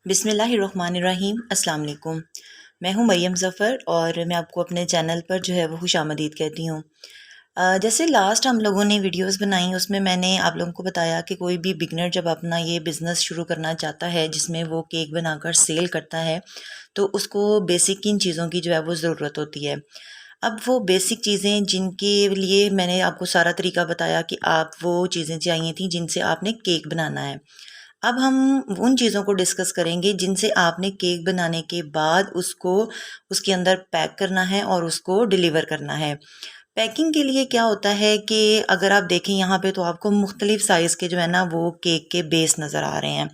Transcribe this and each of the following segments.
बिस्मिल्लाहिर्रहमानिर्रहीम अस्सलाम वालेकुम। मैं हूँ मरियम ज़फ़र और मैं आपको अपने चैनल पर जो है वो खुशामदीद कहती हूँ। जैसे लास्ट हम लोगों ने वीडियोस बनाई उसमें मैंने आप लोगों को बताया कि कोई भी बिगनर जब अपना ये बिज़नेस शुरू करना चाहता है जिसमें वो केक बनाकर सेल करता है तो उसको बेसिक किन चीज़ों की जो है वो ज़रूरत होती है। अब वो बेसिक चीज़ें जिनके लिए मैंने आपको सारा तरीका बताया कि आप वो चीज़ें चाहिए थी जिनसे आपने केक बनाना है। अब हम उन चीज़ों को डिस्कस करेंगे जिनसे आपने केक बनाने के बाद उसको उसके अंदर पैक करना है और उसको डिलीवर करना है। पैकिंग के लिए क्या होता है कि अगर आप देखें यहाँ पे तो आपको मुख्तलिफ साइज़ के जो है ना वो केक के बेस नज़र आ रहे हैं।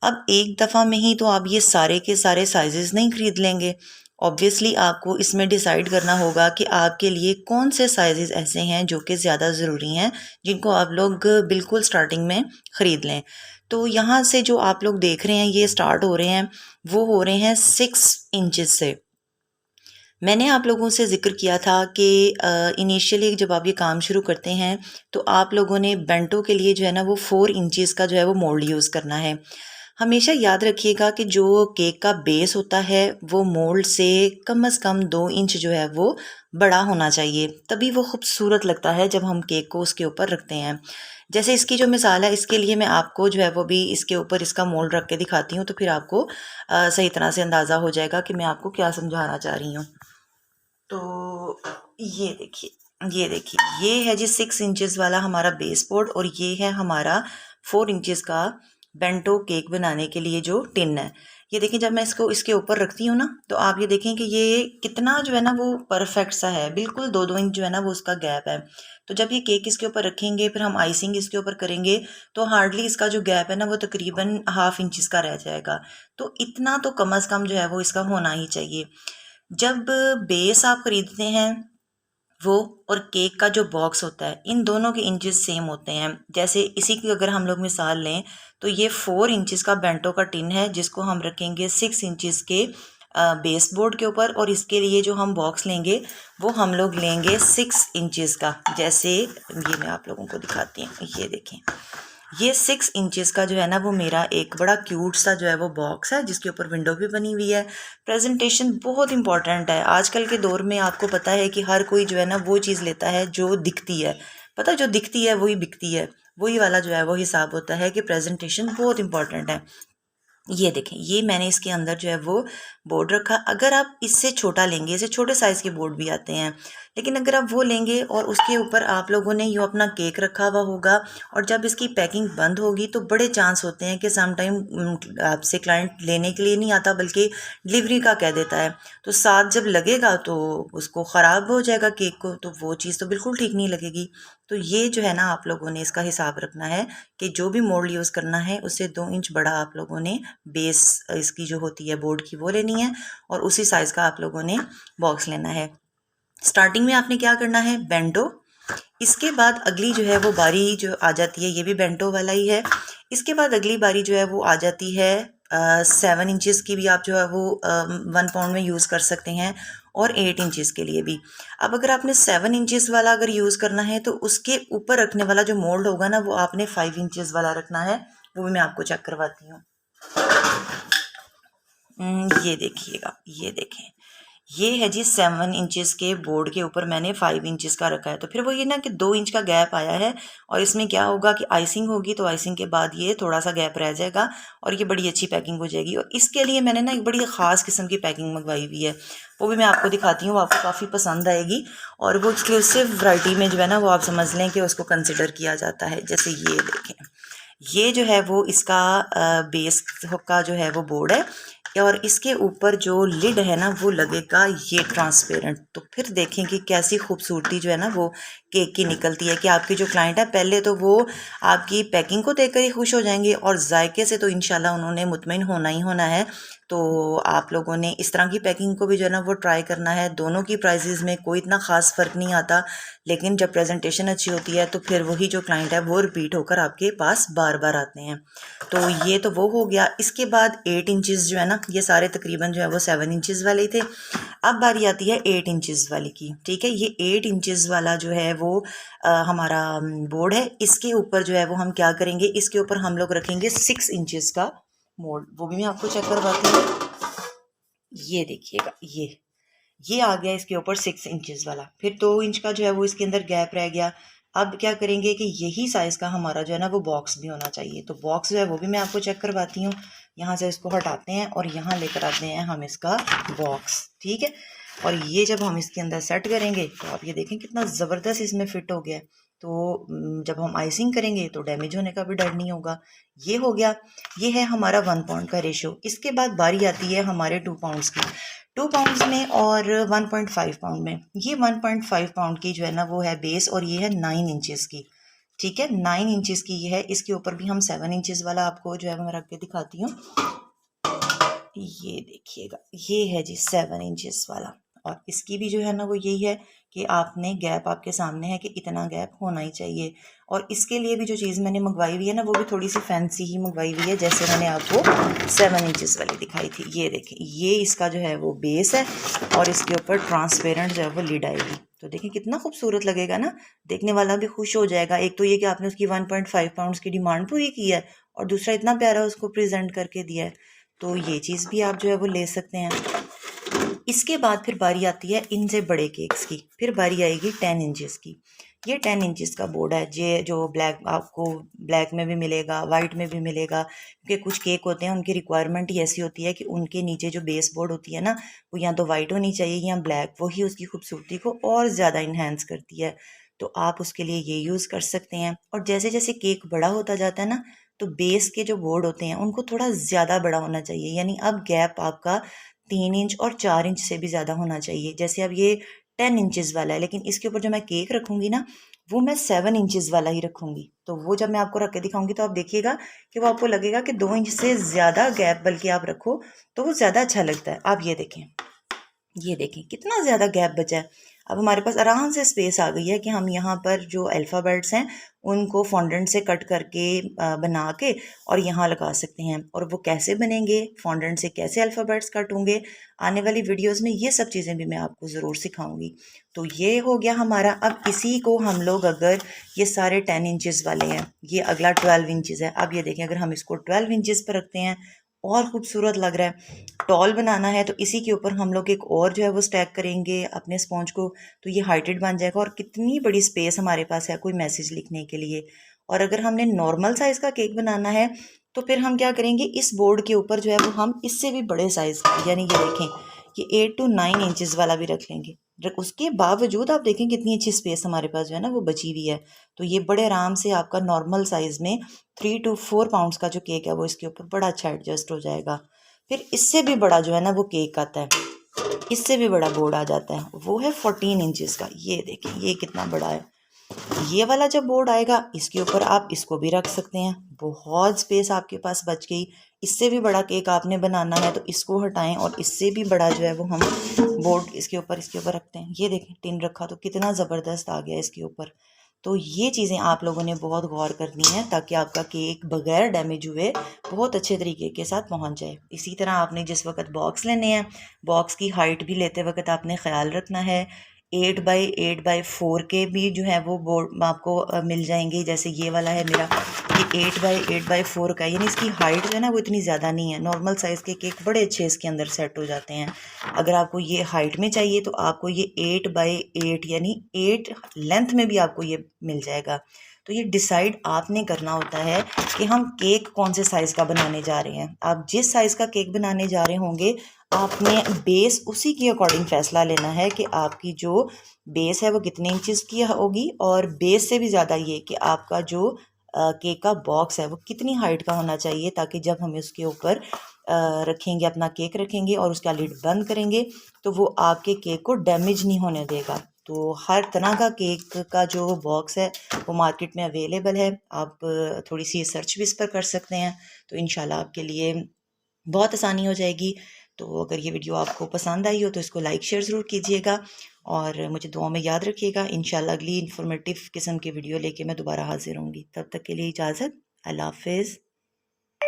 अब एक दफ़ा में ही तो आप ये सारे के सारे साइज़ेस नहीं खरीद लेंगे। ऑब्वियसली आपको इसमें डिसाइड करना होगा कि आपके लिए कौन से साइज़ेस ऐसे हैं जो कि ज़्यादा ज़रूरी हैं, जिनको आप लोग बिल्कुल स्टार्टिंग में ख़रीद लें। तो यहाँ से जो आप लोग देख रहे हैं ये स्टार्ट हो रहे हैं, वो हो रहे हैं 6 इंचेस से। मैंने आप लोगों से ज़िक्र किया था कि इनिशियली जब आप ये काम शुरू करते हैं तो आप लोगों ने बेंटो के लिए जो है ना वो 4 इंचेस का जो है वो मोल्ड यूज़ करना है। हमेशा याद रखिएगा कि जो केक का बेस होता है वो मोल्ड से कम से कम 2 इंच जो है वो बड़ा होना चाहिए, तभी वो खूबसूरत लगता है जब हम केक को उसके ऊपर रखते हैं। जैसे इसकी जो मिसाल है इसके लिए मैं आपको जो है वो भी इसके ऊपर इसका मोल्ड रख के दिखाती हूँ तो फिर आपको सही तरह से अंदाज़ा हो जाएगा कि मैं आपको क्या समझाना चाह रही हूँ। तो ये देखिए ये है जी 6 इंचेस वाला हमारा बेस बोर्ड और ये है हमारा 4 इंचेस का बेंटो केक बनाने के लिए जो टिन है। ये देखें जब मैं इसको इसके ऊपर रखती हूँ ना तो आप ये देखें कि ये कितना जो है ना वो परफेक्ट सा है, बिल्कुल 2-2 इंच जो है ना वो उसका गैप है। तो जब ये केक इसके ऊपर रखेंगे फिर हम आइसिंग इसके ऊपर करेंगे तो हार्डली इसका जो गैप है ना वो तकरीबन हाफ इंचेस का रह जाएगा। तो इतना तो कम से कम जो है वो इसका होना ही चाहिए। जब बेस आप खरीदते हैं वो और केक का जो बॉक्स होता है इन दोनों के इंचेस सेम होते हैं। जैसे इसी की अगर हम लोग मिसाल लें तो ये 4 इंचेस का बेंटो का टिन है जिसको हम रखेंगे 6 इंचेस के बेस बोर्ड के ऊपर और इसके लिए जो हम बॉक्स लेंगे वो हम लोग लेंगे 6 इंचेस का। जैसे ये मैं आप लोगों को दिखाती हूँ, ये देखें ये 6 इंचेस का जो है ना वो मेरा एक बड़ा क्यूट सा जो है वो बॉक्स है जिसके ऊपर विंडो भी बनी हुई है। प्रेजेंटेशन बहुत इंपॉर्टेंट है आजकल के दौर में, आपको पता है कि हर कोई जो है ना वो चीज़ लेता है जो दिखती है। पता है जो दिखती है वही बिकती है, वही वाला जो है वो हिसाब होता है कि प्रेजेंटेशन बहुत इंपॉर्टेंट है। ये देखें ये मैंने इसके अंदर जो है वो बोर्ड रखा। अगर आप इससे छोटा लेंगे, इसे छोटे साइज़ के बोर्ड भी आते हैं, लेकिन अगर आप वो लेंगे और उसके ऊपर आप लोगों ने यो अपना केक रखा हुआ होगा और जब इसकी पैकिंग बंद होगी तो बड़े चांस होते हैं कि सम टाइम आपसे क्लाइंट लेने के लिए नहीं आता बल्कि डिलीवरी का कह देता है। तो साथ जब लगेगा तो उसको ख़राब हो जाएगा केक को, तो वो चीज़ तो बिल्कुल ठीक नहीं लगेगी। तो ये जो है ना आप लोगों ने इसका हिसाब रखना है कि जो भी मोल्ड यूज़ करना है उससे 2 इंच बड़ा आप लोगों ने बेस इसकी जो होती है बोर्ड की वो लेनी है और उसी साइज़ का आप लोगों ने बॉक्स लेना है। स्टार्टिंग में आपने क्या करना है, बेंटो। इसके बाद अगली जो है वो बारी जो आ जाती है, ये भी बेंटो वाला ही है। इसके बाद अगली बारी जो है वो आ जाती है 7 इंचेस की भी आप जो है वो 1 पाउंड में यूज़ कर सकते हैं और 8 इंचेस के लिए भी। अब अगर आपने 7 इंचेस वाला अगर यूज़ करना है तो उसके ऊपर रखने वाला जो मोल्ड होगा ना वो आपने 5 इंचेस वाला रखना है। वो भी मैं आपको चेक करवाती हूँ। ये देखिएगा, ये देखें ये है जी 7 इंचेस के बोर्ड के ऊपर मैंने 5 इंचेस का रखा है। तो फिर वो ये ना कि 2 इंच का गैप आया है और इसमें क्या होगा कि आइसिंग होगी तो आइसिंग के बाद ये थोड़ा सा गैप रह जाएगा और ये बड़ी अच्छी पैकिंग हो जाएगी। और इसके लिए मैंने ना एक बड़ी ख़ास किस्म की पैकिंग मंगवाई हुई है, वो भी मैं आपको दिखाती हूँ, वो आपको काफ़ी पसंद आएगी। और वो एक्सक्लूसिव वैरायटी में जो है ना वो आप समझ लें कि उसको कंसिडर किया जाता है। जैसे ये देखें ये जो है वो इसका बेस का जो है वो बोर्ड है और इसके ऊपर जो लिड है ना वो लगेगा ये ट्रांसपेरेंट। तो फिर देखें कि कैसी खूबसूरती जो है ना वो केक की निकलती है कि आपके जो क्लाइंट है पहले तो वो आपकी पैकिंग को देखकर ही खुश हो जाएंगे और जायके से तो इंशाल्लाह उन्होंने मुतमईन होना ही होना है। तो आप लोगों ने इस तरह की पैकिंग को भी जो है ना वो ट्राई करना है। दोनों की प्राइजेज़ में कोई इतना ख़ास फ़र्क नहीं आता, लेकिन जब प्रेजेंटेशन अच्छी होती है तो फिर वही जो क्लाइंट है वो रिपीट होकर आपके पास बार बार आते हैं। तो ये तो वो हो गया। इसके बाद 8 इंचेस जो है ना ये सारे तकरीबन जो है वो 7 इंचेस वाले थे। अब बारी आती है 8 इंचेस वाली की। ठीक है, ये 8 इंचेस वाला जो है वो हमारा बोर्ड है। इसके ऊपर जो है वो हम क्या करेंगे, इसके ऊपर हम लोग रखेंगे 6 इंचेस का मोल्ड, वो भी मैं आपको चेक करवाती हूँ। ये देखिएगा, ये आ गया इसके ऊपर 6 इंचेस वाला। फिर 2 इंच का जो है वो इसके अंदर गैप रह गया। अब क्या करेंगे कि यही साइज़ का हमारा जो है ना वो बॉक्स भी होना चाहिए। तो बॉक्स जो है वो भी मैं आपको चेक करवाती हूँ। यहाँ से इसको हटाते हैं और यहाँ लेकर आते हैं हम इसका बॉक्स, ठीक है। और ये जब हम इसके अंदर सेट करेंगे तो आप ये देखें कितना ज़बरदस्त इसमें फिट हो गया। तो जब हम आइसिंग करेंगे तो डैमेज होने का भी डर नहीं होगा। ये हो गया, ये है हमारा 1 पाउंड का रेशो। इसके बाद बारी आती है हमारे 2 पाउंड्स की। 2 पाउंड्स में और 1.5 पाउंड में। ये 1.5 पाउंड की जो है ना वो है बेस, और ये है 9 इंचेस की, ठीक है। 9 इंचेस की ये है। इसके ऊपर भी हम 7 इंचेस वाला आपको जो है मैं रख के दिखाती हूँ। ये देखिएगा, ये है जी 7 इंचेस वाला। और इसकी भी जो है ना वो यही है कि आपने गैप आपके सामने है कि इतना गैप होना ही चाहिए। और इसके लिए भी जो चीज़ मैंने मंगवाई हुई है ना वो भी थोड़ी सी फैंसी ही मंगवाई हुई है, जैसे मैंने आपको 7 इंचेस वाली दिखाई थी। ये देखें, ये इसका जो है वो बेस है और इसके ऊपर ट्रांसपेरेंट जो है वो लिड आएगी। तो देखें कितना खूबसूरत लगेगा ना, देखने वाला भी खुश हो जाएगा। एक तो ये कि आपने उसकी 1.5 पाउंड्स की डिमांड पूरी की है, और दूसरा इतना प्यारा उसको प्रेजेंट करके दिया है। तो ये चीज़ भी आप जो है वो ले सकते हैं। इसके बाद फिर बारी आती है इनसे बड़े केक्स की। फिर बारी आएगी 10 इंचेस की। ये 10 इंचेस का बोर्ड है। ये जो ब्लैक आपको ब्लैक में भी मिलेगा, वाइट में भी मिलेगा, क्योंकि कुछ केक होते हैं उनकी रिक्वायरमेंट ही ऐसी होती है कि उनके नीचे जो बेस बोर्ड होती है ना वो या तो वाइट होनी चाहिए या ब्लैक। वही उसकी खूबसूरती को और ज़्यादा इन्हेंस करती है। तो आप उसके लिए ये यूज़ कर सकते हैं। और जैसे जैसे केक बड़ा होता जाता है ना तो बेस के जो बोर्ड होते हैं उनको थोड़ा ज़्यादा बड़ा होना चाहिए। यानी अब गैप आपका 3 इंच और 4 इंच से भी ज़्यादा होना चाहिए। जैसे अब ये 10 इंचेस वाला है, लेकिन इसके ऊपर जो मैं केक रखूँगी ना वो मैं 7 इंचेस वाला ही रखूँगी। तो वो जब मैं आपको रख के दिखाऊँगी तो आप देखिएगा कि वो आपको लगेगा कि 2 इंच से ज़्यादा गैप बल्कि आप रखो तो वो ज़्यादा अच्छा लगता है। आप ये देखें कितना ज़्यादा गैप बचा है। अब हमारे पास आराम से स्पेस आ गई है कि हम यहाँ पर जो अल्फ़ाबेट्स हैं उनको फॉन्डेंट से कट करके बना के और यहाँ लगा सकते हैं। और वो कैसे बनेंगे, फॉन्डेंट से कैसे अल्फ़ाबेट्स कट होंगे, आने वाली वीडियोस में ये सब चीज़ें भी मैं आपको ज़रूर सिखाऊंगी। तो ये हो गया हमारा। अब इसी को हम लोग, अगर ये सारे 10 इंचेस वाले हैं, ये अगला 12 इंचेस है। अब ये देखें, अगर हम इसको 12 इंचेस पर रखते हैं और खूबसूरत लग रहा है। टॉल बनाना है तो इसी के ऊपर हम लोग एक और जो है वो स्टैक करेंगे अपने स्पॉन्ज को, तो ये हाइटेड बन जाएगा। और कितनी बड़ी स्पेस हमारे पास है कोई मैसेज लिखने के लिए। और अगर हमने नॉर्मल साइज़ का केक बनाना है तो फिर हम क्या करेंगे, इस बोर्ड के ऊपर जो है वो हम इससे भी बड़े साइज़ का, यानी ये देखें कि 8 to 9 इंचेस वाला भी रख लेंगे। उसके बावजूद आप देखें कितनी अच्छी स्पेस हमारे पास जो है ना वो बची हुई है। तो ये बड़े आराम से आपका नॉर्मल साइज़ में 3 to 4 पाउंड्स का जो केक है वो इसके ऊपर बड़ा अच्छा एडजस्ट हो जाएगा। फिर इससे भी बड़ा जो है ना वो केक आता है, इससे भी बड़ा बोर्ड आ जाता है, वो है 14 इंचेस का। ये देखें ये कितना बड़ा है। ये वाला जब बोर्ड आएगा इसके ऊपर आप इसको भी रख सकते हैं, बहुत स्पेस आपके पास बच गई। इससे भी बड़ा केक आपने बनाना है तो इसको हटाएं और इससे भी बड़ा जो है वो हम बोर्ड इसके ऊपर रखते हैं। ये देखें टिन रखा तो कितना ज़बरदस्त आ गया इसके ऊपर। तो ये चीज़ें आप लोगों ने बहुत गौर करनी है ताकि आपका केक बगैर डैमेज हुए बहुत अच्छे तरीके के साथ पहुंच जाए। इसी तरह आपने जिस वक्त बॉक्स लेने हैं, बॉक्स की हाइट भी लेते वक्त आपने ख्याल रखना है। 8x8x4 के भी जो है वो बोर्ड आपको मिल जाएंगे। जैसे ये वाला है मेरा, ये 8x8x4 का, यानी इसकी हाइट जो है ना वो इतनी ज़्यादा नहीं है। नॉर्मल साइज़ के केक बड़े अच्छे इसके अंदर सेट हो जाते हैं। अगर आपको ये हाइट में चाहिए तो आपको ये 8x8 यानी 8 लेंथ में भी आपको ये मिल जाएगा। तो ये डिसाइड आपने करना होता है कि हम केक कौन से साइज़ का बनाने जा रहे हैं। आप जिस साइज़ का केक बनाने जा रहे होंगे आपने बेस उसी के अकॉर्डिंग फ़ैसला लेना है कि आपकी जो बेस है वो कितने इंचेस की होगी। और बेस से भी ज़्यादा ये कि आपका जो केक का बॉक्स है वो कितनी हाइट का होना चाहिए, ताकि जब हम उसके ऊपर रखेंगे, अपना केक रखेंगे और उसका लिड बंद करेंगे तो वो आपके केक को डैमेज नहीं होने देगा। तो हर तरह का केक का जो बॉक्स है वो मार्केट में अवेलेबल है। आप थोड़ी सी सर्च भी इस पर कर सकते हैं, तो इंशाल्लाह आपके लिए बहुत आसानी हो जाएगी। तो अगर ये वीडियो आपको पसंद आई हो तो इसको लाइक शेयर ज़रूर कीजिएगा और मुझे दुआ में याद रखिएगा। इंशाल्लाह अगली इन्फॉर्मेटिव किस्म की वीडियो लेके मैं दोबारा हाजिर होंगी। तब तक के लिए इजाज़त। अल्लाह हाफिज़।